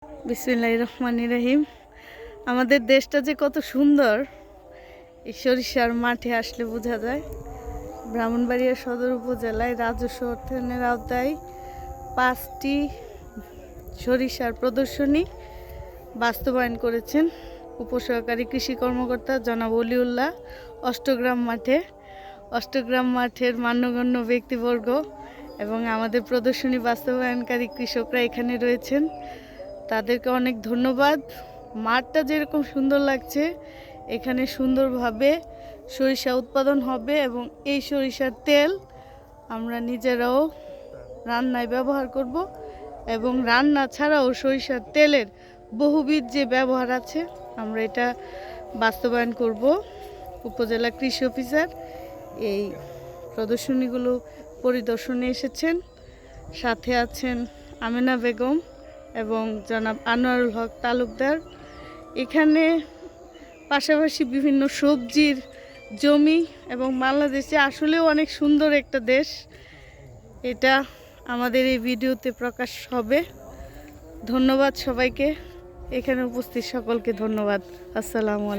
বিসমিল্লাহির রহমানির রহিম। আমাদের দেশটা যে কত সুন্দর এই সরিষার মাঠে আসলে বোঝা যায়। ব্রাহ্মণবাড়িয়া সদর উপজেলায় রাজস্ব অর্থায়নের আওতায় 5টি সরিষার প্রদর্শনী বাস্তবায়ন করেছেন উপসহকারী কৃষি কর্মকর্তা জনাব অলিউল্লাহ অষ্টগ্রাম মাঠের মান্যগণ্য ব্যক্তিবর্গ এবং আমাদের প্রদর্শনী বাস্তবায়নকারী কৃষকরা এখানে রয়েছেন। তাদেরকে অনেক ধন্যবাদ। মাঠটা যেরকম সুন্দর লাগছে, এখানে সুন্দরভাবে সরিষা উৎপাদন হবে এবং এই সরিষার তেল আমরা নিজেরাও রান্নায় ব্যবহার করব এবং রান্না ছাড়াও সরিষার তেলের বহুবিধ যে ব্যবহার আছে আমরা এটা বাস্তবায়ন করব। উপজেলা কৃষি অফিসার এই প্রদর্শনীগুলো পরিদর্শনে এসেছেন, সাথে আছেন আমেনা বেগম এবং জনাব আনোয়ারুল হক তালুকদার। এখানে পাশাপাশি বিভিন্ন সবজির জমি এবং বাংলাদেশে আসলেও অনেক সুন্দর একটা দেশ, এটা আমাদের এই ভিডিওতে প্রকাশ হবে। ধন্যবাদ সবাইকে, এখানে উপস্থিত সকলকে ধন্যবাদ। আসসালামু আলাইকুম।